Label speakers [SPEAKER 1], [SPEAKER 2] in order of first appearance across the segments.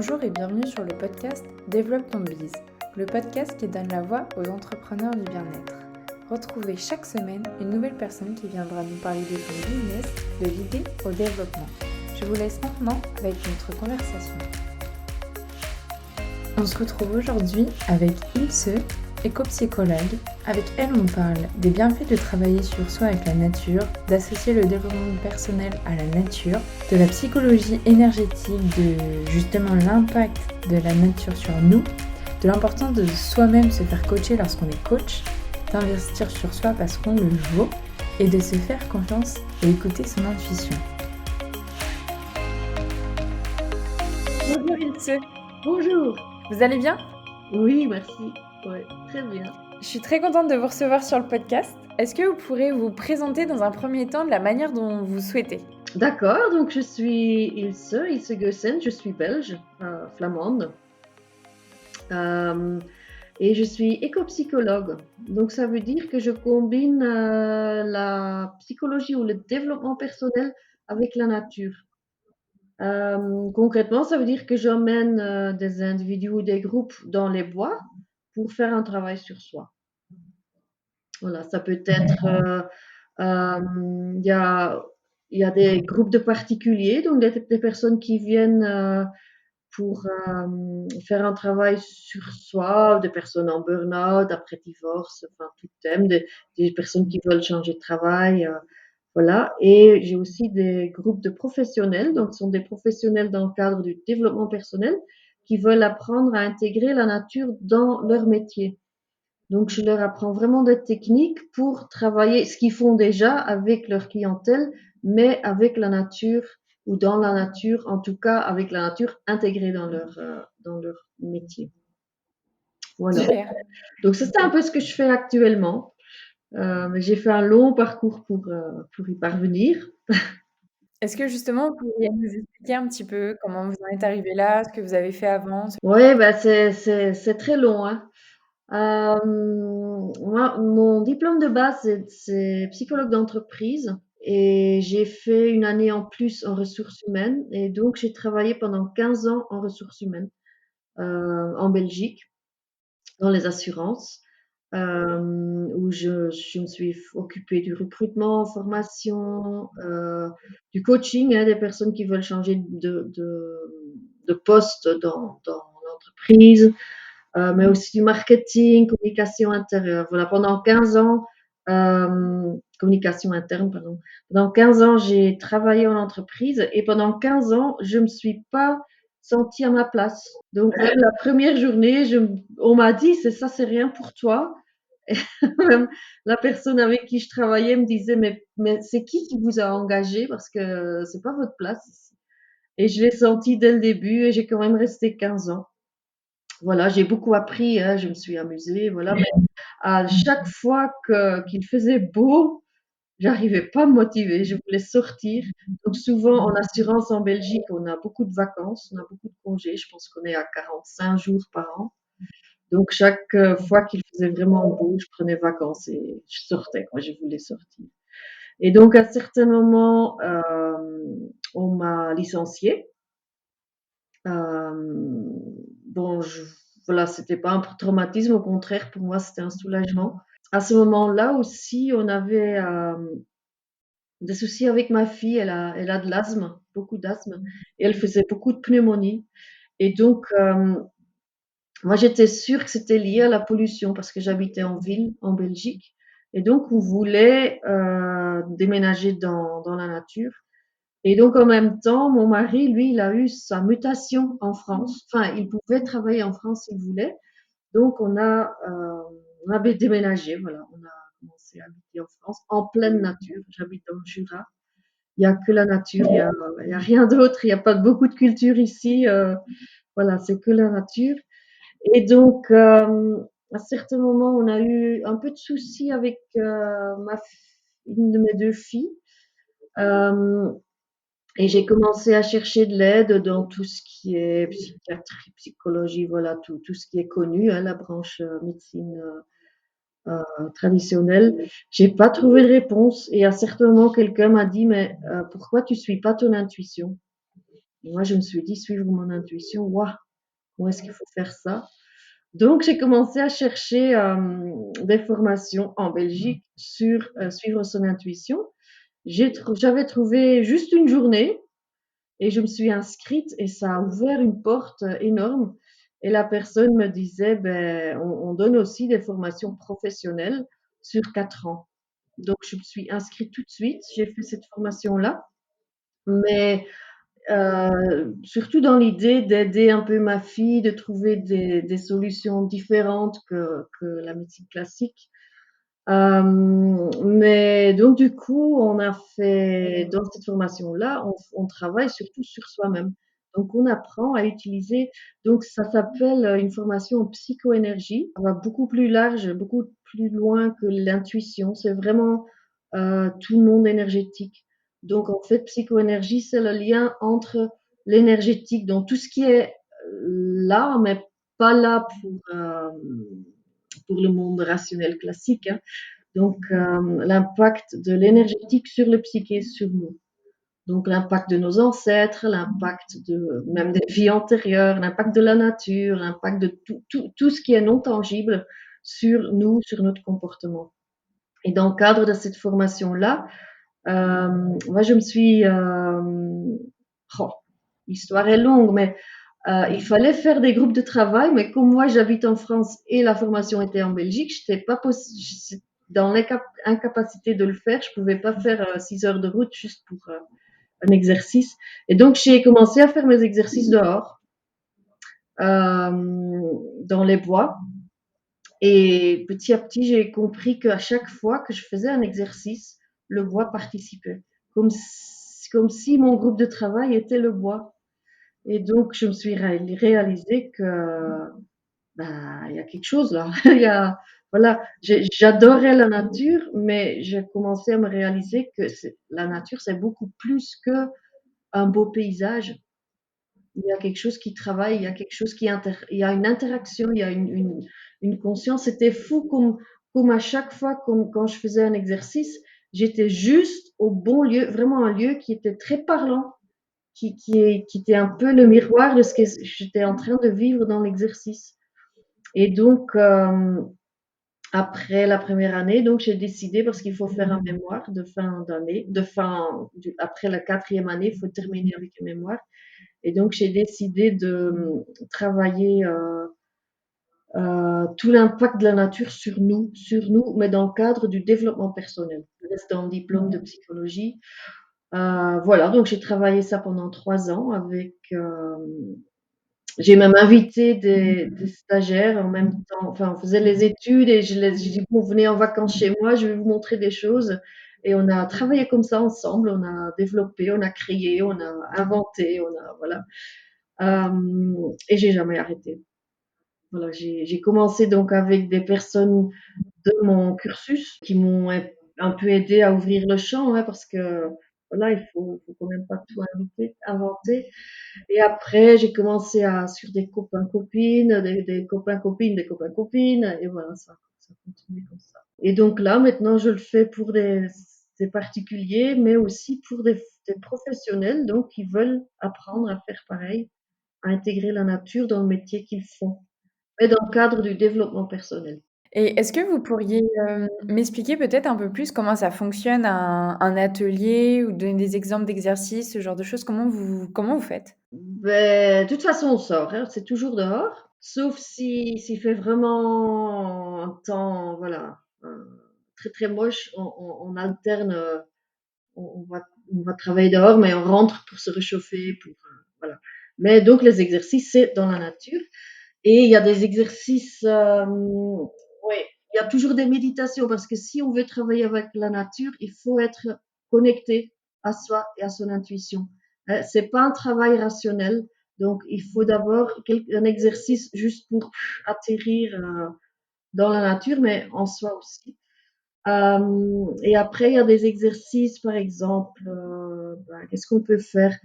[SPEAKER 1] Bonjour et bienvenue sur le podcast Développe ton biz, le podcast qui donne la voix aux entrepreneurs du bien-être. Retrouvez chaque semaine une nouvelle personne qui viendra nous parler de son business, de l'idée au développement. Je vous laisse maintenant avec notre conversation. On se retrouve aujourd'hui avec Ilse, éco-psychologue. Avec elle, on parle des bienfaits de travailler sur soi avec la nature, d'associer le développement personnel à la nature, de la psychologie énergétique, de justement l'impact de la nature sur nous, de l'importance de soi-même se faire coacher lorsqu'on est coach, d'investir sur soi parce qu'on le vaut et de se faire confiance et écouter son intuition. Bonjour Ilse.
[SPEAKER 2] Bonjour.
[SPEAKER 1] Vous allez bien ?
[SPEAKER 2] Oui, merci. Ouais, très bien.
[SPEAKER 1] Je suis très contente de vous recevoir sur le podcast. Est-ce que vous pourrez vous présenter dans un premier temps de la manière dont vous souhaitez ?
[SPEAKER 2] D'accord, donc je suis Ilse Geussen, je suis belge, flamande. Et je suis éco-psychologue. Donc ça veut dire que je combine la psychologie ou le développement personnel avec la nature. Concrètement, ça veut dire que j'emmène des individus ou des groupes dans les bois pour faire un travail sur soi. Voilà, ça peut être, il y a des groupes de particuliers, donc des personnes qui viennent pour faire un travail sur soi, des personnes en burn-out, après divorce, enfin tout thème, des personnes qui veulent changer de travail, voilà. Et j'ai aussi des groupes de professionnels, donc ce sont des professionnels dans le cadre du développement personnel qui veulent apprendre à intégrer la nature dans leur métier. Donc, je leur apprends vraiment des techniques pour travailler ce qu'ils font déjà avec leur clientèle, mais avec la nature ou dans la nature, en tout cas avec la nature intégrée dans leur métier. Voilà.
[SPEAKER 1] Super.
[SPEAKER 2] Donc, ça, c'est un peu ce que je fais actuellement. J'ai fait un long parcours pour y parvenir.
[SPEAKER 1] Est-ce que justement, vous pourriez nous expliquer un petit peu comment vous en êtes arrivé là, ce que vous avez fait avant?
[SPEAKER 2] Ouais, bah, c'est très long, hein. Moi, mon diplôme de base, c'est psychologue d'entreprise. Et j'ai fait une année en plus en ressources humaines et donc j'ai travaillé pendant 15 ans en ressources humaines, en Belgique, dans les assurances, où je me suis occupée du recrutement, formation, du coaching, hein, des personnes qui veulent changer de poste dans l'entreprise, mais aussi du marketing, communication intérieure. Voilà, pendant 15 ans, communication interne, pardon. Pendant 15 ans, j'ai travaillé en entreprise et pendant 15 ans, je me suis pas sentie à ma place. Donc, même la première journée, on m'a dit, c'est ça, c'est rien pour toi. Et même la personne avec qui je travaillais me disait, mais c'est qui vous a engagé parce que c'est pas votre place ici. Et je l'ai senti dès le début et j'ai quand même resté 15 ans. Voilà, j'ai beaucoup appris, hein, je me suis amusée, voilà, mais à chaque fois qu'il faisait beau, j'arrivais pas à me motiver, je voulais sortir. Donc souvent en assurance en Belgique, on a beaucoup de vacances, on a beaucoup de congés, je pense qu'on est à 45 jours par an. Donc chaque fois qu'il faisait vraiment beau, je prenais vacances et je sortais quoi, je voulais sortir. Et donc à certains moments, on m'a licenciée. Bon, voilà, c'était pas un traumatisme, au contraire, pour moi, c'était un soulagement. À ce moment-là aussi, on avait des soucis avec ma fille. Elle a de l'asthme, beaucoup d'asthme, et elle faisait beaucoup de pneumonie. Et donc, moi, j'étais sûre que c'était lié à la pollution parce que j'habitais en ville, en Belgique. Et donc, on voulait déménager dans la nature. Et donc, en même temps, mon mari, lui, il a eu sa mutation en France. Enfin, il pouvait travailler en France s'il voulait. Donc, on a déménagé, voilà. On a commencé à habiter en France, en pleine nature. J'habite dans le Jura. Il n'y a que la nature, il y a rien d'autre. Il n'y a pas beaucoup de culture ici. Voilà, c'est que la nature. Et donc, à certains moments, on a eu un peu de soucis avec une de mes deux filles. Euh, Et j'ai commencé à chercher de l'aide dans tout ce qui est psychiatrie, psychologie, voilà, tout ce qui est connu, hein, la branche médecine traditionnelle. J'ai pas trouvé de réponse et à certains moments, quelqu'un m'a dit, mais pourquoi tu suis pas ton intuition? Moi, je me suis dit: «Suivre mon intuition, waouh, comment est-ce qu'il faut faire ça?» Donc j'ai commencé à chercher, des formations en Belgique sur, suivre son intuition. J'avais trouvé juste une journée et je me suis inscrite et ça a ouvert une porte, énorme et la personne me disait: «Beh, on donne aussi des formations professionnelles sur 4 ans». Donc je me suis inscrite tout de suite, j'ai fait cette formation-là, mais surtout dans l'idée d'aider un peu ma fille, de trouver des solutions différentes que la médecine classique. Mais donc du coup, on a fait dans cette formation-là, on travaille surtout sur soi-même. Donc on apprend à utiliser donc ça s'appelle, une formation en psychoénergie. Ça va beaucoup plus large, beaucoup plus loin que l'intuition. C'est vraiment, tout le monde énergétique. Donc en fait, psychoénergie, c'est le lien entre l'énergétique, donc tout ce qui est, là, mais pas là pour le monde rationnel classique, hein. Donc, l'impact de l'énergétique sur le psyché, sur nous. Donc, l'impact de nos ancêtres, l'impact de même des vies antérieures, l'impact de la nature, l'impact de tout ce qui est non tangible sur nous, sur notre comportement. Et dans le cadre de cette formation-là, moi, je me suis, oh, l'histoire est longue, mais il fallait faire des groupes de travail, mais comme moi j'habite en France et la formation était en Belgique, j'étais pas dans l'incapacité de le faire. Je pouvais pas faire 6 heures de route juste pour un exercice. Et donc j'ai commencé à faire mes exercices dehors, dans les bois. Et petit à petit, j'ai compris qu'à chaque fois que je faisais un exercice, le bois participait, comme si mon groupe de travail était le bois. Et donc, je me suis réalisé que, bah, il y a quelque chose là. Il y a, voilà, j'adorais la nature, mais j'ai commencé à me réaliser que la nature, c'est beaucoup plus que un beau paysage. Il y a quelque chose qui travaille, il y a quelque chose il y a une interaction, il y a une conscience. C'était fou comme à chaque fois, comme quand je faisais un exercice, j'étais juste au bon lieu, vraiment un lieu qui était très parlant, qui était un peu le miroir de ce que j'étais en train de vivre dans l'exercice. Et donc, après la première année, donc j'ai décidé, parce qu'il faut faire un mémoire de fin d'année, après la quatrième année, il faut terminer avec un mémoire. Et donc, j'ai décidé de travailler tout l'impact de la nature sur nous, mais dans le cadre du développement personnel. C'est un diplôme de psychologie. Voilà, donc j'ai travaillé ça pendant 3 ans avec. J'ai même invité des stagiaires en même temps. Enfin, on faisait les études et j'ai dit, bon, venez en vacances chez moi, je vais vous montrer des choses. Et on a travaillé comme ça ensemble, on a développé, on a créé, on a inventé, voilà. Et j'ai jamais arrêté. Voilà, j'ai commencé donc avec des personnes de mon cursus qui m'ont un peu aidé à ouvrir le champ, hein, parce que voilà, faut quand même pas tout inventer. Et après, j'ai commencé sur des copains-copines, des copains-copines, des copains-copines, et voilà, ça continue comme ça. Et donc là, maintenant, je le fais pour des particuliers, mais aussi pour des professionnels, donc qui veulent apprendre à faire pareil, à intégrer la nature dans le métier qu'ils font, mais dans le cadre du développement personnel.
[SPEAKER 1] Et est-ce que vous pourriez, m'expliquer peut-être un peu plus comment ça fonctionne un atelier ou donner des exemples d'exercices, ce genre de choses? Comment vous faites?
[SPEAKER 2] Ben, de toute façon, on sort, hein, c'est toujours dehors, sauf si s'il fait vraiment un temps, voilà, très, très moche, on alterne, on va travailler dehors, mais on rentre pour se réchauffer, voilà. Mais donc les exercices, c'est dans la nature. Et il y a des exercices, ouais, il y a toujours des méditations, parce que si on veut travailler avec la nature, il faut être connecté à soi et à son intuition. C'est pas un travail rationnel, donc il faut d'abord un exercice juste pour atterrir dans la nature, mais en soi aussi. Et après, il y a des exercices, par exemple, qu'est-ce qu'on peut faire?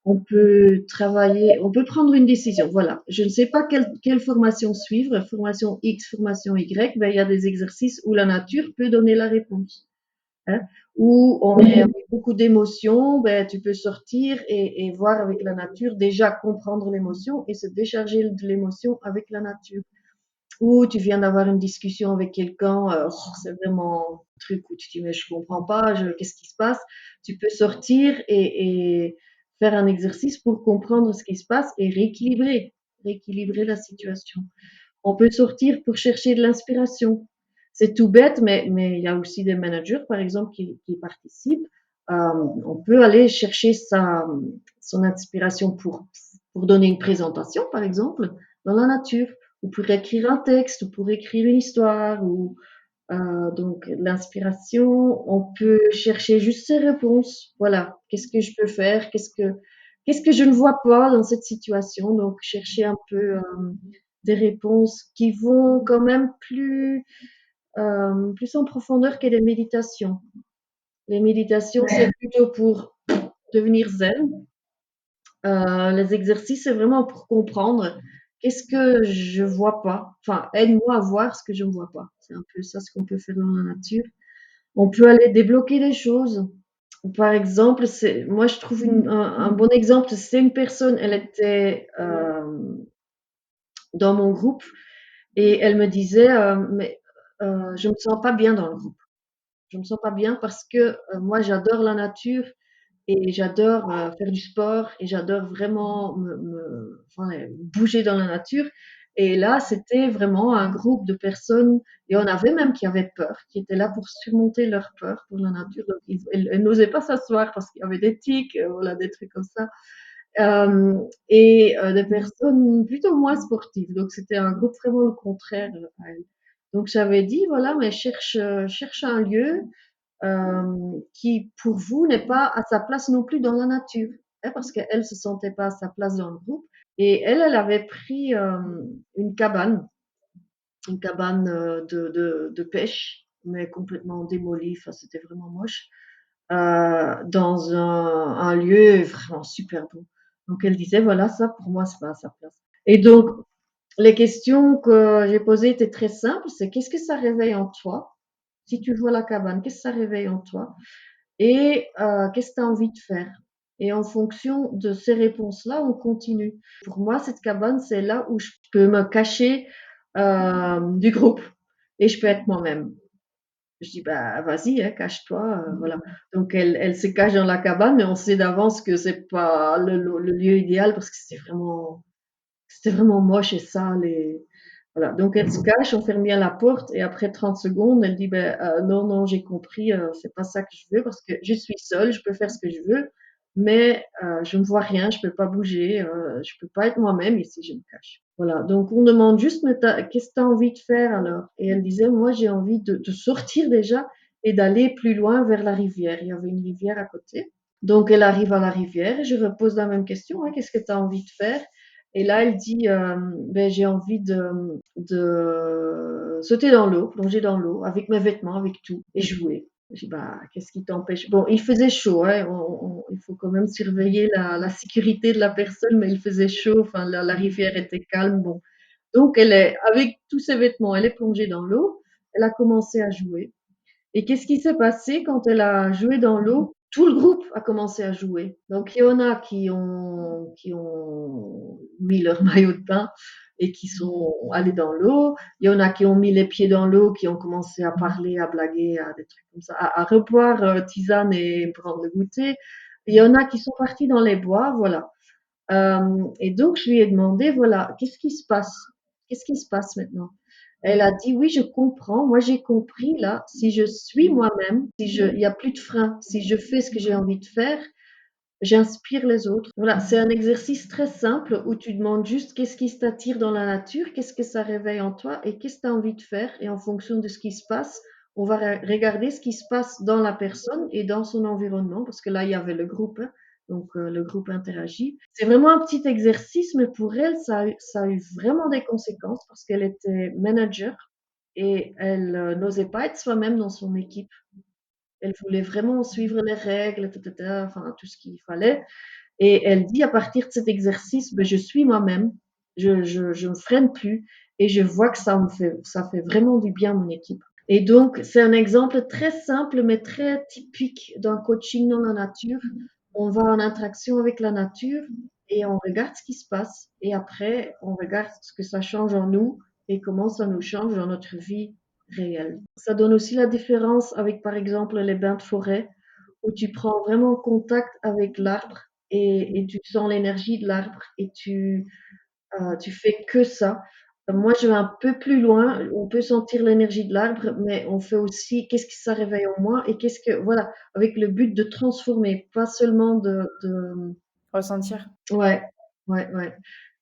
[SPEAKER 2] On peut travailler, on peut prendre une décision. Voilà. Je ne sais pas quelle formation suivre, formation X, formation Y, ben, il y a des exercices où la nature peut donner la réponse. hein, où on est avec beaucoup d'émotions, ben, tu peux sortir et voir avec la nature, déjà comprendre l'émotion et se décharger de l'émotion avec la nature. Ou tu viens d'avoir une discussion avec quelqu'un, c'est vraiment un truc où tu te dis mais je comprends pas, qu'est-ce qui se passe? Tu peux sortir et faire un exercice pour comprendre ce qui se passe et rééquilibrer la situation. On peut sortir pour chercher de l'inspiration. C'est tout bête, mais il y a aussi des managers, par exemple, qui participent. On peut aller chercher son inspiration pour donner une présentation, par exemple, dans la nature, ou pour écrire un texte, ou pour écrire une histoire, ou donc l'inspiration, on peut chercher juste ses réponses. Voilà, qu'est-ce que je peux faire, qu'est-ce que je ne vois pas dans cette situation. Donc chercher un peu des réponses qui vont quand même plus en profondeur que les méditations. Les méditations, c'est plutôt pour devenir zen. Les exercices, c'est vraiment pour comprendre qu'est-ce que je vois pas. Enfin, aide-moi à voir ce que je ne vois pas. C'est un peu ça ce qu'on peut faire dans la nature. On peut aller débloquer des choses. Par exemple, moi je trouve un bon exemple, c'est une personne, elle était dans mon groupe et elle me disait, mais je me sens pas bien dans le groupe. Je me sens pas bien parce que moi j'adore la nature et j'adore faire du sport et j'adore vraiment enfin, bouger dans la nature. Et là, c'était vraiment un groupe de personnes, et on avait même qui avaient peur, qui étaient là pour surmonter leur peur pour la nature. Donc, elles n'osaient pas s'asseoir parce qu'il y avait des tiques, voilà, des trucs comme ça. Et des personnes plutôt moins sportives. Donc, c'était un groupe vraiment le contraire à elles. Donc, j'avais dit, voilà, mais cherche un lieu qui pour vous n'est pas à sa place non plus dans la nature, hein, parce qu'elle se sentait pas à sa place dans le groupe. Et elle avait pris une cabane, de pêche, mais complètement démolie. Enfin, c'était vraiment moche, dans un lieu vraiment super beau. Donc elle disait voilà, ça pour moi c'est pas à sa place. Et donc les questions que j'ai posées étaient très simples. C'est qu'est-ce que ça réveille en toi si tu vois la cabane? Qu'est-ce que ça réveille en toi? Et qu'est-ce que tu as envie de faire? Et en fonction de ces réponses-là, on continue. Pour moi, cette cabane, c'est là où je peux me cacher du groupe et je peux être moi-même. Je dis, bah, vas-y, hein, cache-toi, voilà. Donc, elle se cache dans la cabane, mais on sait d'avance que c'est pas le lieu idéal parce que c'était vraiment moche et sale et voilà. Donc elle se cache, on ferme bien la porte et après 30 secondes, elle dit ben non non, j'ai compris, c'est pas ça que je veux parce que je suis seule, je peux faire ce que je veux, mais je ne vois rien, je peux pas bouger, je peux pas être moi-même ici, je me cache. Voilà. Donc on demande juste mais qu'est-ce que tu as envie de faire alors? Et elle disait moi j'ai envie de sortir déjà et d'aller plus loin vers la rivière. Il y avait une rivière à côté. Donc elle arrive à la rivière et je repose la même question, hein, qu'est-ce que tu as envie de faire? Et là, elle dit, ben, j'ai envie de sauter dans l'eau, plonger dans l'eau, avec mes vêtements, avec tout, et jouer. Je dis, bah, qu'est-ce qui t'empêche? Bon, il faisait chaud, hein, il faut quand même surveiller la sécurité de la personne, mais il faisait chaud, enfin, la rivière était calme, bon. Donc, avec tous ses vêtements, elle est plongée dans l'eau, elle a commencé à jouer. Et qu'est-ce qui s'est passé quand elle a joué dans l'eau? Tout le groupe a commencé à jouer. Donc il y en a qui ont mis leur maillot de bain et qui sont allés dans l'eau. Il y en a qui ont mis les pieds dans l'eau, qui ont commencé à parler, à blaguer, à des trucs comme ça, à reboire tisane et prendre le goûter. Il y en a qui sont partis dans les bois, voilà. Et donc, je lui ai demandé, voilà, qu'est-ce qui se passe? Qu'est-ce qui se passe maintenant? Elle a dit, oui, je comprends. Moi, j'ai compris là. Si je suis moi-même, il n'y a plus de frein. Si je fais ce que j'ai envie de faire, j'inspire les autres. Voilà, c'est un exercice très simple où tu demandes juste qu'est-ce qui t'attire dans la nature, qu'est-ce que ça réveille en toi et qu'est-ce que tu as envie de faire. Et en fonction de ce qui se passe, on va regarder ce qui se passe dans la personne et dans son environnement, parce que là, il y avait le groupe, hein, donc le groupe interagit. C'est vraiment un petit exercice, mais pour elle, ça a eu vraiment des conséquences parce qu'elle était manager et elle n'osait pas être soi-même dans son équipe. Elle voulait vraiment suivre les règles, enfin tout ce qu'il fallait. Et elle dit à partir de cet exercice, ben, je suis moi-même, je me freine plus et je vois que ça fait vraiment du bien à mon équipe. Et donc, c'est un exemple très simple, mais très typique d'un coaching dans la nature. On va en interaction avec la nature et on regarde ce qui se passe. Et après, on regarde ce que ça change en nous et comment ça nous change dans notre vie réelle. Ça donne aussi la différence avec, par exemple, les bains de forêt, où tu prends vraiment contact avec l'arbre et tu sens l'énergie de l'arbre et tu fais que ça. Moi, je vais un peu plus loin. On peut sentir l'énergie de l'arbre, mais on fait aussi qu'est-ce que ça réveille en moi et qu'est-ce que, voilà, avec le but de transformer, pas seulement
[SPEAKER 1] Ressentir.
[SPEAKER 2] ouais, ouais, ouais.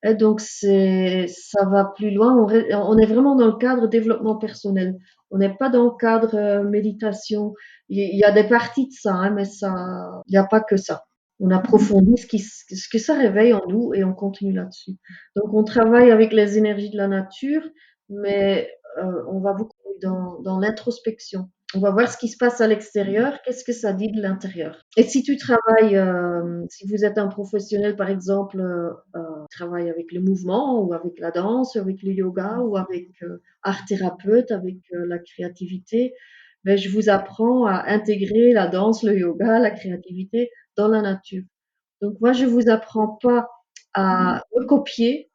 [SPEAKER 2] Et donc, ça va plus loin. On est vraiment dans le cadre développement personnel. On n'est pas dans le cadre méditation. Il y a des parties de ça, hein, mais ça, il n'y a pas que ça. On approfondit ce que ça réveille en nous et on continue là-dessus. Donc, on travaille avec les énergies de la nature, mais on va beaucoup dans l'introspection. On va voir ce qui se passe à l'extérieur, qu'est-ce que ça dit de l'intérieur. Et si tu travailles, si vous êtes un professionnel, par exemple, travaille avec le mouvement ou avec la danse, ou avec le yoga ou avec art thérapeute, avec la créativité, ben, je vous apprends à intégrer la danse, le yoga, la créativité dans la nature. Donc moi, je vous apprends pas à recopier,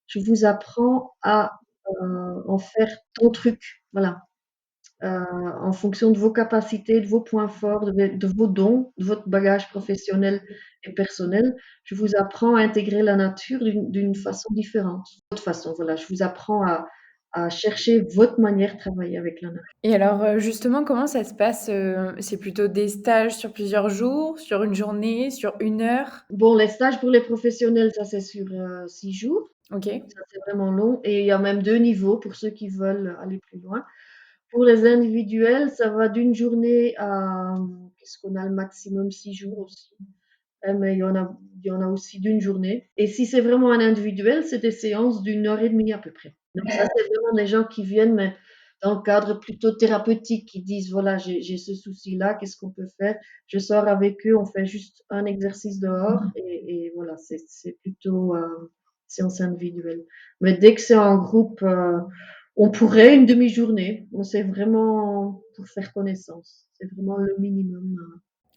[SPEAKER 2] je vous apprends à en faire ton truc. Voilà. En fonction de vos capacités, de vos points forts, de vos dons, de votre bagage professionnel et personnel, je vous apprends à intégrer la nature d'une façon différente. De toute façon, voilà, je vous apprends à chercher votre manière de travailler avec la nature.
[SPEAKER 1] Et alors, justement, comment ça se passe, c'est plutôt des stages sur plusieurs jours, sur une journée, sur 1 heure?
[SPEAKER 2] Bon, les stages pour les professionnels, ça c'est sur 6 jours.
[SPEAKER 1] OK.
[SPEAKER 2] Ça c'est vraiment long. Et il y a même 2 niveaux pour ceux qui veulent aller plus loin. Pour les individuels, ça va d'une journée à, qu'est-ce qu'on a le maximum, 6 jours aussi. Mais il y en a aussi d'une journée. Et si c'est vraiment un individuel, c'est des séances d'1 heure et demie à peu près. Donc ça, c'est vraiment des gens qui viennent, mais dans le cadre plutôt thérapeutique, qui disent, voilà, j'ai ce souci-là, qu'est-ce qu'on peut faire? Je sors avec eux, on fait juste un exercice dehors et voilà, c'est plutôt séance individuelle. Mais dès que c'est en groupe, on pourrait une demi-journée. C'est vraiment pour faire connaissance. C'est vraiment le minimum.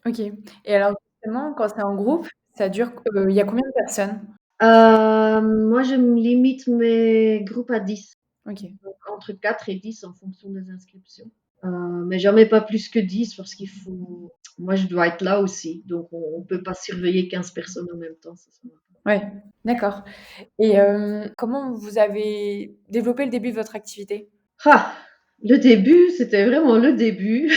[SPEAKER 1] OK. Et alors, justement, quand c'est en groupe, ça dure il y a combien de personnes?
[SPEAKER 2] Moi, je me limite mes groupes à 10,
[SPEAKER 1] OK.
[SPEAKER 2] donc entre 4 et 10 en fonction des inscriptions. Mais jamais pas plus que 10 parce qu'il faut moi, je dois être là aussi, donc on peut pas surveiller 15 personnes en même temps, ça va pas.
[SPEAKER 1] Ouais, d'accord. Et comment vous avez développé le début de votre activité?
[SPEAKER 2] Ah! Le début, c'était vraiment le début.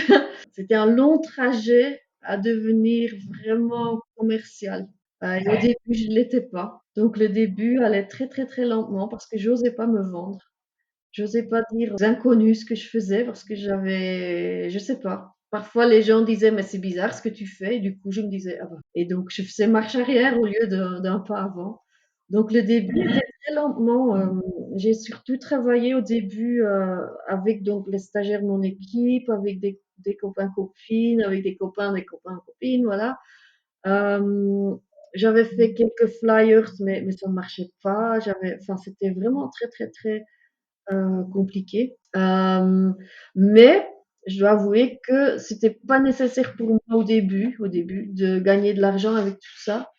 [SPEAKER 2] C'était un long trajet à devenir vraiment commercial. Et au début, je ne l'étais pas. Donc le début allait très, très, très lentement parce que j'osais pas me vendre. J'osais pas dire aux inconnus ce que je faisais parce que je sais pas. Parfois, les gens disaient: «Mais c'est bizarre ce que tu fais» et du coup, je me disais: «Ah bah» et donc je faisais marche arrière au lieu d'un pas avant. Donc le début était très lentement, j'ai surtout travaillé au début, avec donc les stagiaires de mon équipe, avec des copains, copines, avec des copains, copines, voilà. Hem, J'avais fait quelques flyers mais ça ne marchait pas. Enfin, c'était vraiment très, très, très compliqué. Mais je dois avouer que c'était pas nécessaire pour moi au début, de gagner de l'argent avec tout ça,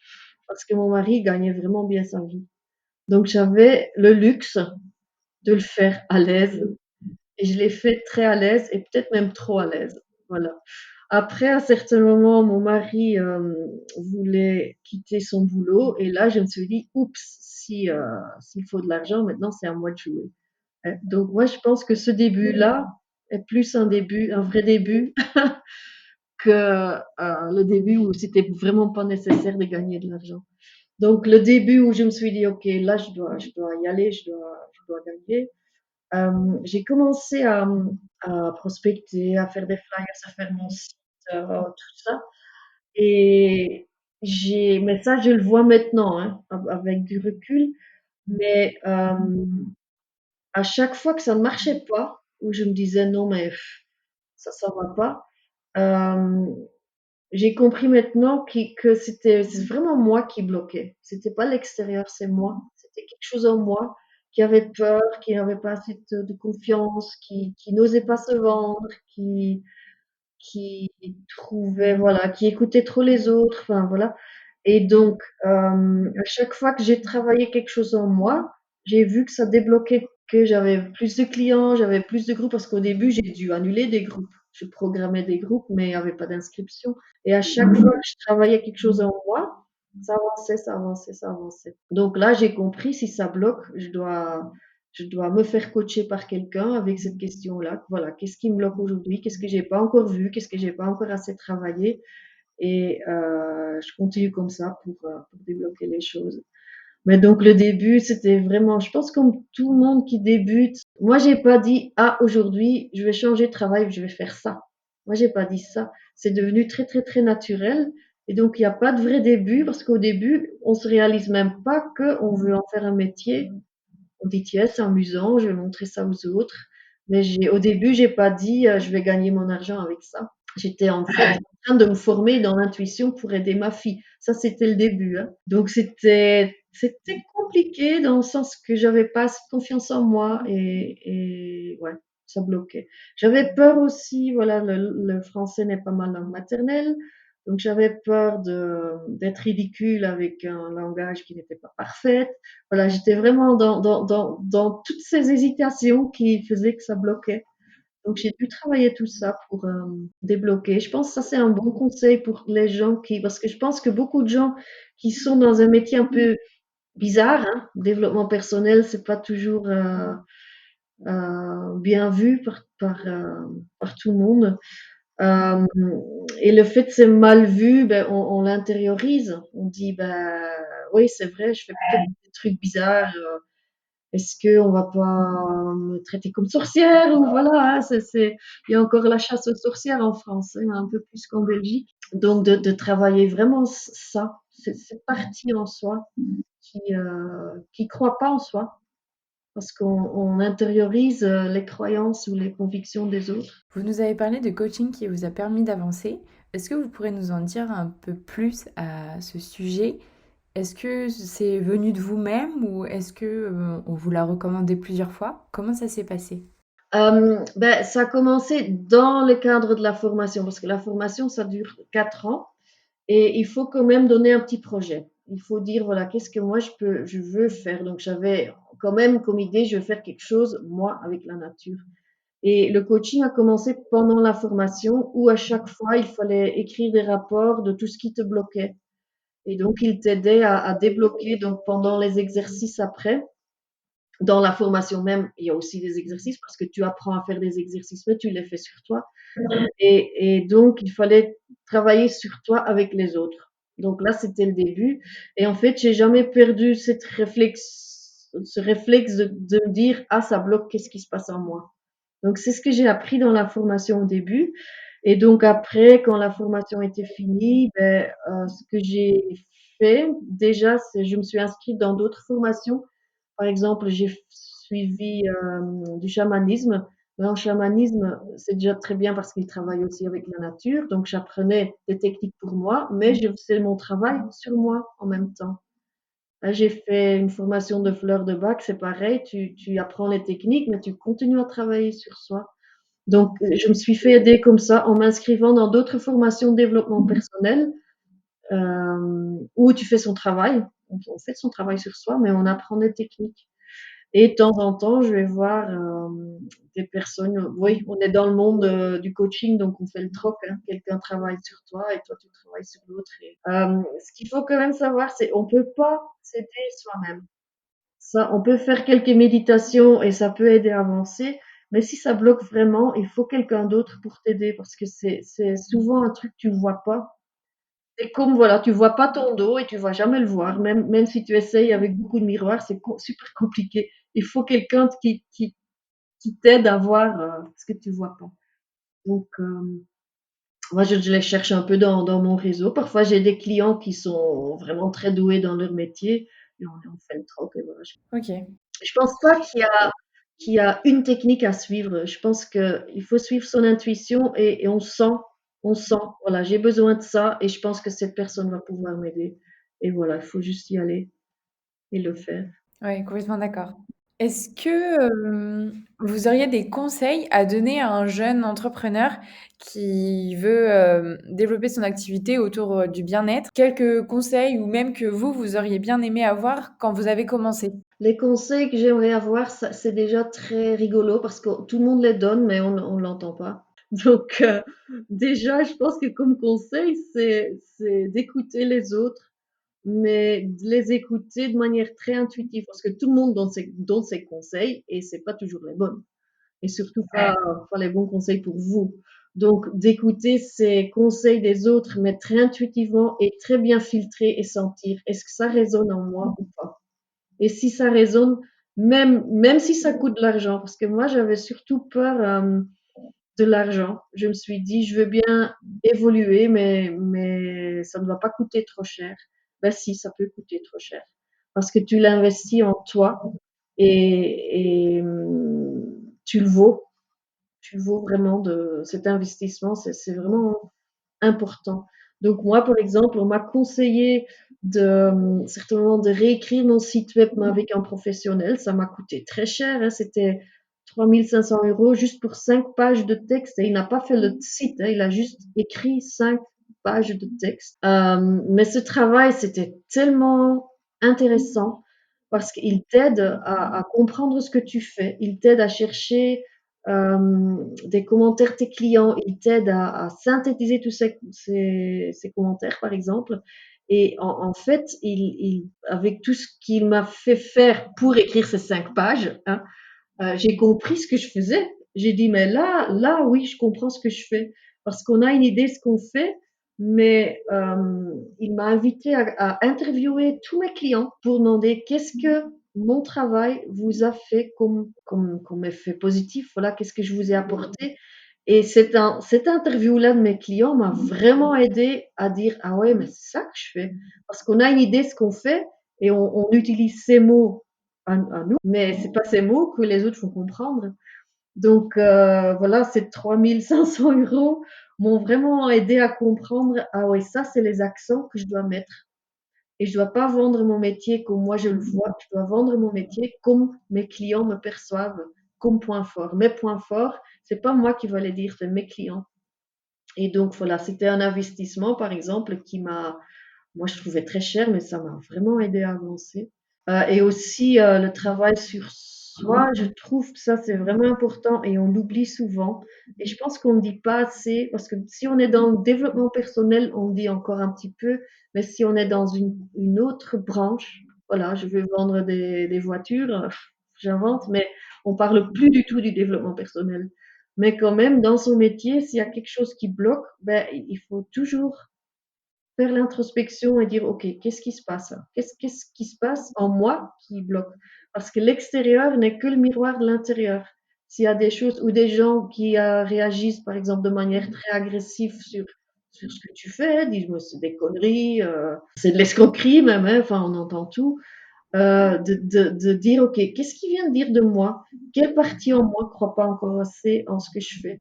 [SPEAKER 2] parce que mon mari gagnait vraiment bien sa vie. Donc j'avais le luxe de le faire à l'aise et je l'ai fait très à l'aise et peut-être même trop à l'aise. Voilà. Après, à certains moments, mon mari voulait quitter son boulot et là, je me suis dit, oups, si, s'il faut de l'argent, maintenant, c'est à moi de jouer. Donc moi, je pense que ce début-là est plus un vrai début que le début où c'était vraiment pas nécessaire de gagner de l'argent. Donc le début où je me suis dit, ok, là, je dois y aller, je dois gagner. J'ai commencé à prospecter, à faire des flyers, à faire mon site, tout ça. Et mais ça, je le vois maintenant, hein, avec du recul. Mais à chaque fois que ça ne marchait pas, où je me disais non mais ça va pas, euh, j'ai compris maintenant que c'est vraiment moi qui bloquais. C'était pas l'extérieur, c'est moi. C'était quelque chose en moi qui avaient peur, qui n'avaient pas assez de confiance, qui n'osaient pas se vendre, qui trouvaient, voilà, qui écoutaient trop les autres, enfin voilà. Et donc, à chaque fois que j'ai travaillé quelque chose en moi, j'ai vu que ça débloquait, que j'avais plus de clients, j'avais plus de groupes, parce qu'au début, j'ai dû annuler des groupes. Je programmais des groupes, mais il n'y avait pas d'inscription. Et à chaque fois que je travaillais quelque chose en moi, ça avançait, ça avançait, ça avançait. Donc là, j'ai compris, si ça bloque, je dois me faire coacher par quelqu'un avec cette question-là. Voilà, qu'est-ce qui me bloque aujourd'hui? Qu'est-ce que j'ai pas encore vu? Qu'est-ce que j'ai pas encore assez travaillé? Et je continue comme ça pour débloquer les choses. Mais donc le début, c'était vraiment, je pense comme tout le monde qui débute. Moi, j'ai pas dit, ah, aujourd'hui, je vais changer de travail, je vais faire ça. Moi, j'ai pas dit ça. C'est devenu très, très, très naturel. Et donc, il n'y a pas de vrai début parce qu'au début, on se réalise même pas qu'on veut en faire un métier. On dit, tiens, c'est amusant, je vais montrer ça aux autres. Mais au début, j'ai pas dit, je vais gagner mon argent avec ça. J'étais en fait en train de me former dans l'intuition pour aider ma fille. Ça, c'était le début, hein. Donc, c'était compliqué dans le sens que j'avais pas assez de confiance en moi et ouais, ça bloquait. J'avais peur aussi, voilà, le français n'est pas ma langue maternelle. Donc, j'avais peur d'être ridicule avec un langage qui n'était pas parfait. Voilà, j'étais vraiment dans toutes ces hésitations qui faisaient que ça bloquait. Donc, j'ai dû travailler tout ça pour débloquer. Je pense que ça, c'est un bon conseil pour les gens parce que je pense que beaucoup de gens qui sont dans un métier un peu bizarre, hein, développement personnel, c'est pas toujours bien vu par tout le monde. Euh, et le fait que c'est mal vu, ben, on l'intériorise. On dit, ben, oui, c'est vrai, je fais peut-être des trucs bizarres. Est-ce qu'on va pas me traiter comme sorcière ou voilà, hein, il y a encore la chasse aux sorcières en France, hein, un peu plus qu'en Belgique. Donc de travailler vraiment ça, cette partie en soi qui croit pas en soi, parce qu'on intériorise les croyances ou les convictions des autres.
[SPEAKER 1] Vous nous avez parlé de coaching qui vous a permis d'avancer. Est-ce que vous pourrez nous en dire un peu plus à ce sujet? Est-ce que c'est venu de vous-même ou est-ce que on vous l'a recommandé plusieurs fois? Comment ça s'est passé?
[SPEAKER 2] Ben, ça a commencé dans le cadre de la formation, parce que la formation, ça dure 4 ans. Et il faut quand même donner un petit projet. Il faut dire, voilà, qu'est-ce que moi je veux faire. Donc j'avais quand même comme idée, je veux faire quelque chose, moi, avec la nature. Et le coaching a commencé pendant la formation où à chaque fois, il fallait écrire des rapports de tout ce qui te bloquait. Et donc, il t'aidait à débloquer, donc pendant les exercices après. Dans la formation même, il y a aussi des exercices parce que tu apprends à faire des exercices, mais tu les fais sur toi. Et donc, il fallait travailler sur toi avec les autres. Donc là, c'était le début. Et en fait, j'ai jamais perdu ce réflexe de me dire, ah, ça bloque, qu'est-ce qui se passe en moi? Donc, c'est ce que j'ai appris dans la formation au début. Et donc, après, quand la formation était finie, ben, ce que j'ai fait, déjà, c'est je me suis inscrite dans d'autres formations. Par exemple, j'ai suivi du chamanisme. Mais en chamanisme, c'est déjà très bien parce qu'il travaille aussi avec la nature. Donc, j'apprenais des techniques pour moi, mais je faisais mon travail sur moi en même temps. Là, j'ai fait une formation de fleurs de bac, c'est pareil. Tu apprends les techniques, mais tu continues à travailler sur soi. Donc, je me suis fait aider comme ça en m'inscrivant dans d'autres formations de développement personnel où tu fais son travail. On fait son travail sur soi, mais on apprend des techniques. Et de temps en temps, je vais voir des personnes. Oui, on est dans le monde du coaching, donc on fait le troc, hein. Quelqu'un travaille sur toi et toi, tu travailles sur l'autre. Ce qu'il faut quand même savoir, c'est on peut pas s'aider soi-même. Ça, on peut faire quelques méditations et ça peut aider à avancer. Mais si ça bloque vraiment, il faut quelqu'un d'autre pour t'aider parce que c'est souvent un truc que tu vois pas. C'est comme, voilà, tu vois pas ton dos et tu vas jamais le voir. Même si tu essayes avec beaucoup de miroirs, c'est super compliqué. Il faut quelqu'un qui t'aide à voir ce que tu vois pas. Donc, moi, je les cherche un peu dans mon réseau. Parfois, j'ai des clients qui sont vraiment très doués dans leur métier et on fait le troc et voilà.
[SPEAKER 1] Ok.
[SPEAKER 2] Je pense pas qu'il y a une technique à suivre. Je pense qu'il faut suivre son intuition et on sent, voilà, j'ai besoin de ça et je pense que cette personne va pouvoir m'aider. Et voilà, il faut juste y aller et le faire.
[SPEAKER 1] Oui, complètement d'accord. Est-ce que, vous auriez des conseils à donner à un jeune entrepreneur qui veut, développer son activité autour, du bien-être? Quelques conseils ou même que vous auriez bien aimé avoir quand vous avez commencé?
[SPEAKER 2] Les conseils que j'aimerais avoir, ça, c'est déjà très rigolo parce que tout le monde les donne, mais on l'entend pas. Donc, déjà, je pense que comme conseil, c'est d'écouter les autres, mais de les écouter de manière très intuitive parce que tout le monde donne ses conseils et c'est pas toujours les bonnes. Et surtout pas les bons conseils pour vous. Donc, d'écouter ces conseils des autres, mais très intuitivement et très bien filtrer et sentir est-ce que ça résonne en moi ou pas. Et si ça résonne, même si ça coûte de l'argent, parce que moi j'avais surtout peur de l'argent. Je me suis dit, je veux bien évoluer, mais ça ne va pas coûter trop cher. Ben si, ça peut coûter trop cher. Parce que tu l'investis en toi et tu le vaux. Tu le vaux vraiment de cet investissement. C'est vraiment important. Donc moi, par exemple, on m'a conseillé certainement de réécrire mon site web mais avec un professionnel. Ça m'a coûté très cher, hein. C'était 3 500 € juste pour 5 pages de texte. Et il n'a pas fait le site, hein. Il a juste écrit 5 pages de texte. Mais ce travail, c'était tellement intéressant parce qu'il t'aide à comprendre ce que tu fais. Il t'aide à chercher des commentaires de tes clients, ils t'aident à synthétiser tous ces commentaires, par exemple. Et en fait, avec tout ce qu'il m'a fait faire pour écrire ces 5 pages, hein, j'ai compris ce que je faisais. J'ai dit, mais là, oui, je comprends ce que je fais. Parce qu'on a une idée de ce qu'on fait, mais il m'a invité à interviewer tous mes clients pour demander qu'est-ce que mon travail vous a fait comme effet positif. Voilà, qu'est-ce que je vous ai apporté. Et cette interview-là de mes clients m'a vraiment aidé à dire, ah ouais, mais c'est ça que je fais. Parce qu'on a une idée de ce qu'on fait et on utilise ces mots à nous, mais c'est pas ces mots que les autres font comprendre. Donc voilà, ces 3 500 € m'ont vraiment aidé à comprendre, ah ouais, ça c'est les accents que je dois mettre. Et je dois pas vendre mon métier comme moi je le vois, je dois vendre mon métier comme mes clients me perçoivent, comme point fort. Mes points forts, c'est pas moi qui vais les dire, c'est mes clients. Et donc voilà, c'était un investissement par exemple moi je trouvais très cher, mais ça m'a vraiment aidé à avancer. Et aussi le travail sur soi, je trouve que ça c'est vraiment important et on l'oublie souvent. Et je pense qu'on ne dit pas assez, parce que si on est dans le développement personnel, on dit encore un petit peu, mais si on est dans une autre branche, voilà, je veux vendre des voitures, j'invente, mais on parle plus du tout du développement personnel. Mais quand même, dans son métier, s'il y a quelque chose qui bloque, ben, il faut toujours faire l'introspection et dire, OK, qu'est-ce qui se passe là? Qu'est-ce qui se passe en moi qui bloque? Parce que l'extérieur n'est que le miroir de l'intérieur. S'il y a des choses ou des gens qui réagissent, par exemple, de manière très agressive sur ce que tu fais, disent-moi, c'est des conneries, c'est de l'escroquerie même, hein, enfin, on entend tout. De dire, OK, qu'est-ce qui vient de dire de moi? Quelle partie en moi ne croit pas encore assez en ce que je fais?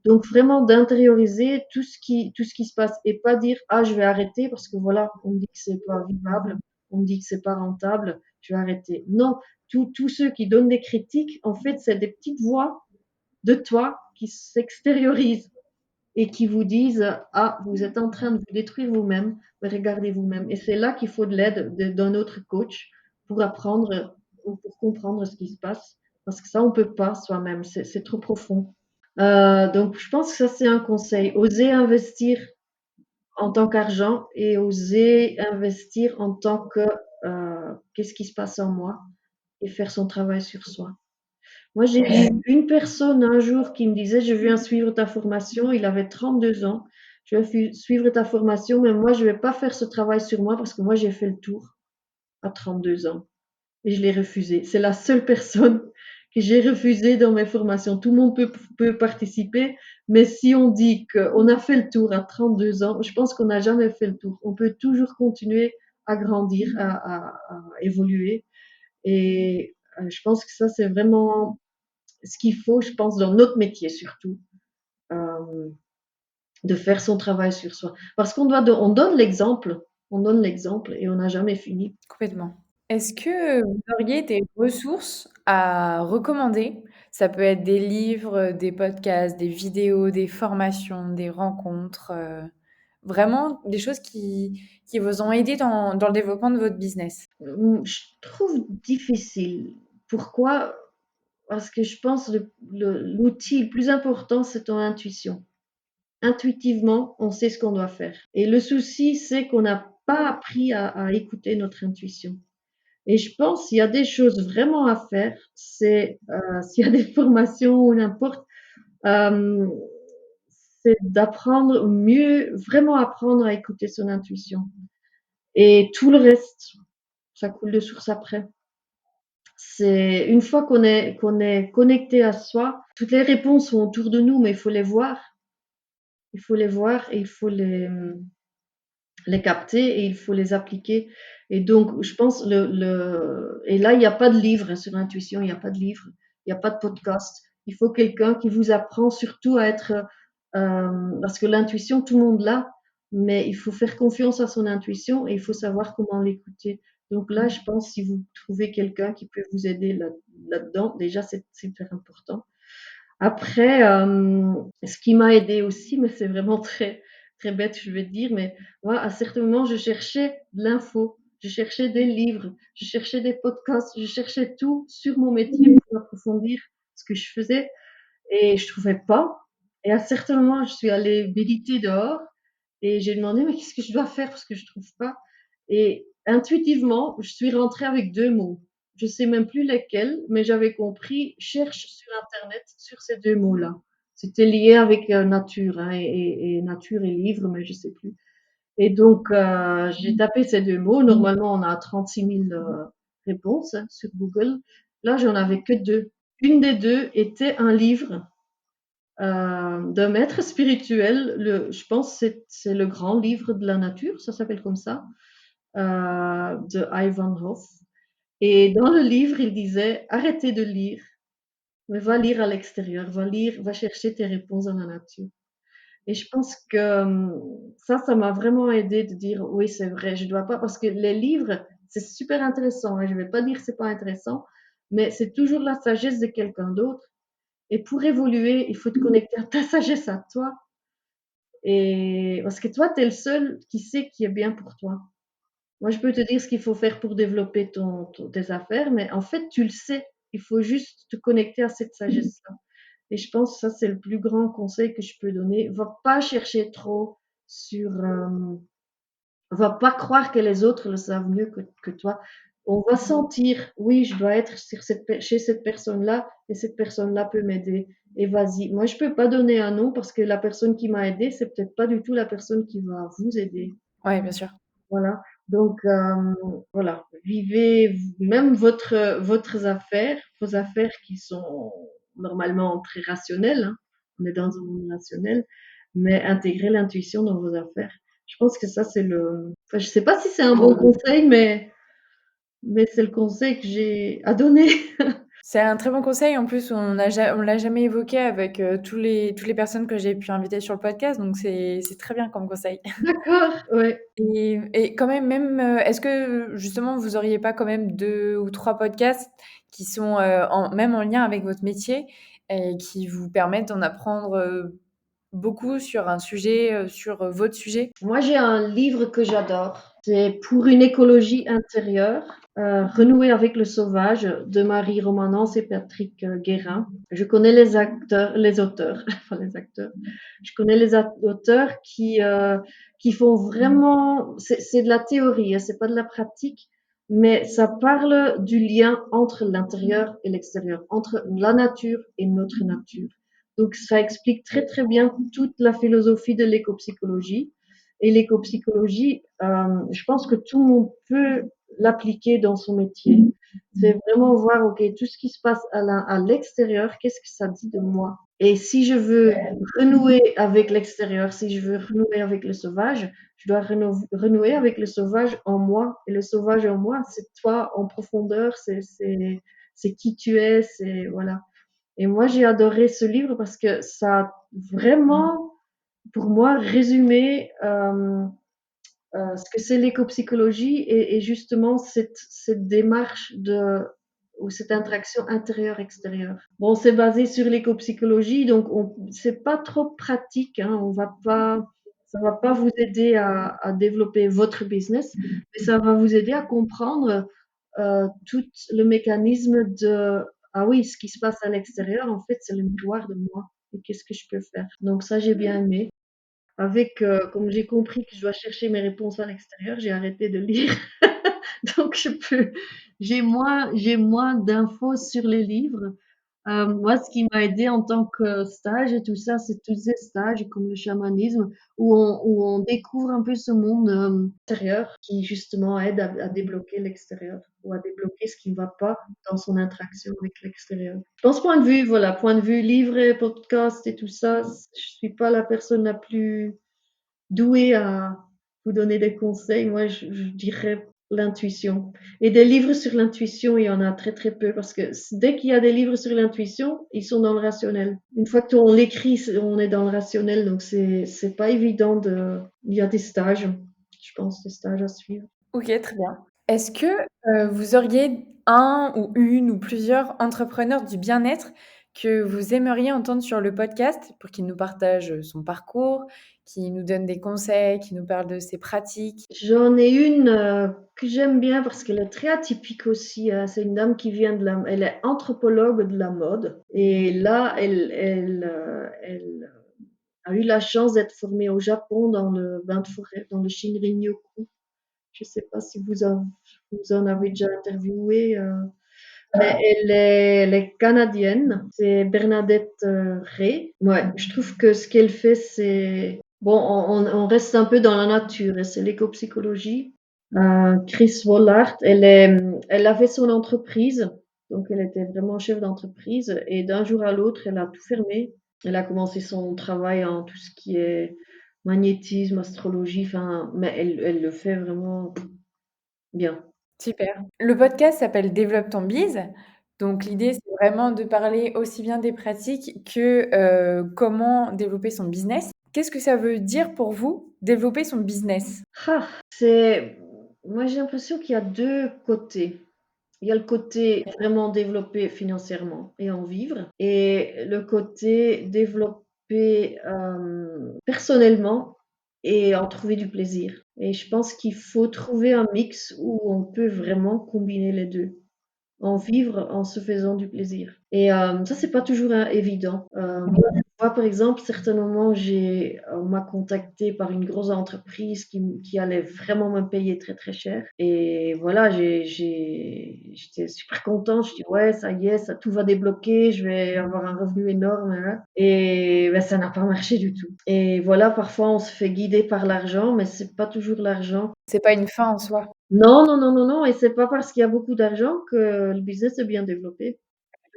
[SPEAKER 2] Donc vraiment d'intérioriser tout ce qui se passe et pas dire ah je vais arrêter parce que voilà on me dit que c'est pas vivable, on me dit que c'est pas rentable, je vais arrêter. Non, tous ceux qui donnent des critiques, en fait, c'est des petites voix de toi qui s'extériorisent et qui vous disent ah vous êtes en train de vous détruire vous-même, mais regardez vous-même. Et c'est là qu'il faut de l'aide d'un autre coach pour apprendre ou pour comprendre ce qui se passe parce que ça on peut pas soi-même, c'est trop profond. Donc je pense que ça, c'est un conseil. Oser investir en tant qu'argent et oser investir en tant que qu'est-ce qui se passe en moi et faire son travail sur soi. Moi, j'ai eu une personne un jour qui me disait, je viens suivre ta formation. Il avait 32 ans. Je vais suivre ta formation, mais moi, je ne vais pas faire ce travail sur moi parce que moi, j'ai fait le tour à 32 ans et je l'ai refusé. C'est la seule personne que j'ai refusée dans mes formations. Tout le monde peut participer, mais si on dit qu'on a fait le tour à 32 ans, je pense qu'on n'a jamais fait le tour. On peut toujours continuer à grandir, à évoluer. Et je pense que ça, c'est vraiment ce qu'il faut, je pense, dans notre métier surtout, euh, de faire son travail sur soi. Parce on donne l'exemple et on n'a jamais fini.
[SPEAKER 1] Complètement. Est-ce que vous auriez des ressources à recommander? Ça peut être des livres, des podcasts, des vidéos, des formations, des rencontres, vraiment des choses qui vous ont aidé dans le développement de votre business?
[SPEAKER 2] Je trouve difficile. Pourquoi? Parce que je pense l'outil le plus important, c'est ton intuition. Intuitivement, on sait ce qu'on doit faire. Et le souci, c'est qu'on n'a pas appris à écouter notre intuition. Et je pense qu'il y a des choses vraiment à faire, c'est s'il y a des formations ou n'importe, euh, c'est d'apprendre mieux, vraiment apprendre à écouter son intuition. Et tout le reste, ça coule de source après. C'est une fois qu'on est connecté à soi, toutes les réponses sont autour de nous, mais il faut les voir. Il faut les voir et il faut les capter et il faut les appliquer. Et donc, je pense, et là, il n'y a pas de livre sur l'intuition, il n'y a pas de livre, il n'y a pas de podcast. Il faut quelqu'un qui vous apprend surtout à être, parce que l'intuition, tout le monde l'a, mais il faut faire confiance à son intuition et il faut savoir comment l'écouter. Donc là, je pense, si vous trouvez quelqu'un qui peut vous aider là-dedans, déjà, c'est super important. Après, ce qui m'a aidé aussi, mais c'est vraiment très, très bête, je vais te dire, mais moi, à certains moments, je cherchais de l'info, je cherchais des livres, je cherchais des podcasts, je cherchais tout sur mon métier pour approfondir ce que je faisais et je trouvais pas. Et à certains moments, je suis allée méditer dehors et j'ai demandé, mais qu'est-ce que je dois faire parce que je trouve pas? Et intuitivement, je suis rentrée avec deux mots. Je sais même plus lesquels, mais j'avais compris, cherche sur Internet sur ces deux mots-là. C'était lié avec nature, hein, et nature et livre, mais je sais plus. Et donc, j'ai tapé ces deux mots. Normalement, on a 36 000 réponses hein, sur Google. Là, j'en avais que deux. Une des deux était un livre d'un maître spirituel. Je pense que c'est le grand livre de la nature, ça s'appelle comme ça, de Ivan Hof. Et dans le livre, il disait, arrêtez de lire, mais va lire à l'extérieur, va lire, va chercher tes réponses dans la nature. Et je pense que ça m'a vraiment aidé de dire, oui, c'est vrai, je dois pas, parce que les livres, c'est super intéressant, et je vais pas dire que c'est pas intéressant, mais c'est toujours la sagesse de quelqu'un d'autre. Et pour évoluer, il faut te connecter à ta sagesse à toi. Et parce que toi, tu es le seul qui sait qui est bien pour toi. Moi, je peux te dire ce qu'il faut faire pour développer tes affaires, mais en fait, tu le sais. Il faut juste te connecter à cette sagesse-là. Et je pense que ça, c'est le plus grand conseil que je peux donner. Va pas chercher trop sur, va pas croire que les autres le savent mieux que toi. On va sentir, oui, je dois être chez cette personne-là et cette personne-là peut m'aider. Et vas-y. Moi, je peux pas donner un nom parce que la personne qui m'a aidé, c'est peut-être pas du tout la personne qui va vous aider.
[SPEAKER 1] Ouais, bien sûr.
[SPEAKER 2] Voilà. Donc, voilà. Vivez même votre affaires, vos affaires qui sont normalement très rationnelles, hein. On est dans un monde rationnel, mais intégrez l'intuition dans vos affaires. Je pense que ça, c'est enfin, je sais pas si c'est un bon conseil, mais c'est le conseil que j'ai à donner.
[SPEAKER 1] C'est un très bon conseil. En plus, on l'a jamais évoqué avec toutes les personnes que j'ai pu inviter sur le podcast. Donc, c'est très bien comme conseil.
[SPEAKER 2] D'accord, ouais.
[SPEAKER 1] Et quand même, est-ce que justement, vous auriez pas quand même deux ou trois podcasts qui sont même en lien avec votre métier et qui vous permettent d'en apprendre beaucoup sur un sujet, sur votre sujet?
[SPEAKER 2] Moi, j'ai un livre que j'adore. C'est Pour une écologie intérieure, renouer avec le sauvage de Marie Romanence et Patrick Guérin. Je connais les auteurs, enfin les acteurs. Je connais les auteurs qui font vraiment, c'est de la théorie, hein, c'est pas de la pratique, mais ça parle du lien entre l'intérieur et l'extérieur, entre la nature et notre nature. Donc, ça explique très très bien toute la philosophie de l'éco-psychologie. Et l'éco-psychologie, je pense que tout le monde peut l'appliquer dans son métier. C'est vraiment voir, OK, tout ce qui se passe à l'extérieur, qu'est-ce que ça dit de moi? Et si je veux renouer avec l'extérieur, si je veux renouer avec le sauvage, je dois renouer avec le sauvage en moi. Et le sauvage en moi, c'est toi en profondeur, c'est qui tu es, c'est, voilà. Et moi, j'ai adoré ce livre parce que ça a vraiment, pour moi, résumé ce que c'est l'éco-psychologie et justement cette démarche ou cette interaction intérieure-extérieure. Bon, c'est basé sur l'éco-psychologie, donc c'est pas trop pratique, hein, ça va pas vous aider à développer votre business, mais ça va vous aider à comprendre tout le mécanisme ah oui, ce qui se passe à l'extérieur, en fait, c'est le miroir de moi. Et qu'est-ce que je peux faire? Donc ça, j'ai bien aimé. Comme j'ai compris que je dois chercher mes réponses à l'extérieur, j'ai arrêté de lire. Donc j'ai moins d'infos sur les livres. Moi, ce qui m'a aidé en tant que stage et tout ça, c'est tous ces stages comme le chamanisme où on découvre un peu ce monde intérieur qui justement aide à débloquer l'extérieur ou à débloquer ce qui ne va pas dans son interaction avec l'extérieur. Je pense point de vue, voilà, point de vue livre et podcast et tout ça, je suis pas la personne la plus douée à vous donner des conseils. Moi, je dirais l'intuition. Et des livres sur l'intuition, il y en a très très peu parce que dès qu'il y a des livres sur l'intuition, ils sont dans le rationnel. Une fois qu'on l'écrit, on est dans le rationnel, donc c'est pas évident de. Il y a des stages, je pense, des stages à suivre.
[SPEAKER 1] Ok, très bien. Est-ce que vous auriez un ou une ou plusieurs entrepreneurs du bien-être que vous aimeriez entendre sur le podcast pour qu'il nous partage son parcours, qu'il nous donne des conseils, qu'il nous parle de ses pratiques?
[SPEAKER 2] J'en ai une que j'aime bien parce qu'elle est très atypique aussi, hein. C'est une dame qui vient elle est anthropologue de la mode et là, elle a eu la chance d'être formée au Japon dans le bain de forêt, dans le Shinrin-yoku. Je ne sais pas si vous en avez déjà interviewé, mais elle est canadienne. C'est Bernadette Ray. Ouais, je trouve que ce qu'elle fait, c'est bon. On reste un peu dans la nature et c'est l'éco-psychologie. Chris Vollard, elle avait son entreprise, donc elle était vraiment chef d'entreprise et d'un jour à l'autre, elle a tout fermé. Elle a commencé son travail en tout ce qui est magnétisme, astrologie, enfin, mais elle le fait vraiment bien.
[SPEAKER 1] Super. Le podcast s'appelle Développe ton biz. Donc l'idée, c'est vraiment de parler aussi bien des pratiques que comment développer son business. Qu'est-ce que ça veut dire pour vous, développer son business?
[SPEAKER 2] Ah, moi j'ai l'impression qu'il y a deux côtés. Il y a le côté vraiment développer financièrement et en vivre, et le côté développer personnellement et en trouver du plaisir. Et je pense qu'il faut trouver un mix où on peut vraiment combiner les deux, en vivre en se faisant du plaisir. Et ça, c'est pas toujours évident. Moi, par exemple, certains moments, on m'a contacté par une grosse entreprise qui allait vraiment me payer très très cher. Et voilà, j'étais super contente. Je dis ouais, ça y est, tout va débloquer, je vais avoir un revenu énorme, hein. Et ben, ça n'a pas marché du tout. Et voilà, parfois on se fait guider par l'argent, mais c'est pas toujours l'argent.
[SPEAKER 1] C'est pas une fin en soi.
[SPEAKER 2] Non, non, non, non, non, et c'est pas parce qu'il y a beaucoup d'argent que le business est bien développé.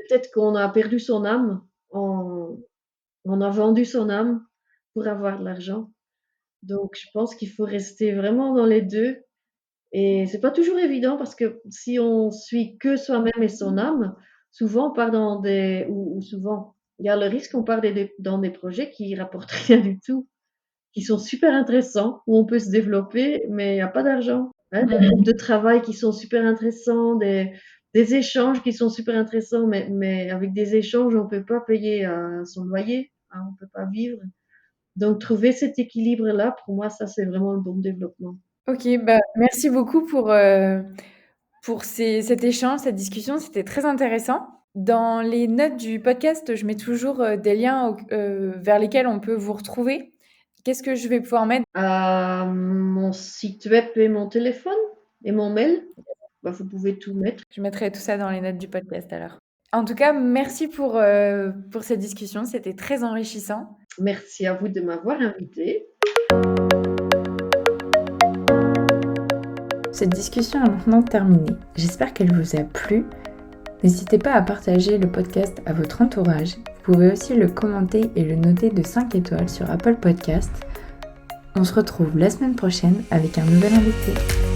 [SPEAKER 2] Peut-être qu'on a perdu son âme, on a vendu son âme pour avoir de l'argent. Donc je pense qu'il faut rester vraiment dans les 2 et c'est pas toujours évident parce que si on suit que soi-même et son âme, souvent on part dans ou souvent, il y a le risque qu'on part dans des projets qui rapportent rien du tout, qui sont super intéressants, où on peut se développer, mais il y a pas d'argent. Hein, des groupes de travail qui sont super intéressants, des échanges qui sont super intéressants, mais avec des échanges, on peut pas payer son loyer, hein, on peut pas vivre. Donc trouver cet équilibre-là, pour moi, ça, c'est vraiment le bon développement.
[SPEAKER 1] Ok, bah, merci beaucoup pour cet échange, cette discussion. C'était très intéressant. Dans les notes du podcast, je mets toujours des liens vers lesquels on peut vous retrouver. Qu'est-ce que je vais pouvoir mettre?
[SPEAKER 2] Mon site web et mon téléphone et mon mail, bah, vous pouvez tout mettre.
[SPEAKER 1] Je mettrai tout ça dans les notes du podcast alors. En tout cas, merci pour cette discussion. C'était très enrichissant.
[SPEAKER 2] Merci à vous de m'avoir invité.
[SPEAKER 1] Cette discussion est maintenant terminée. J'espère qu'elle vous a plu. N'hésitez pas à partager le podcast à votre entourage. Vous pouvez aussi le commenter et le noter de 5 étoiles sur Apple Podcast. On se retrouve la semaine prochaine avec un nouvel invité.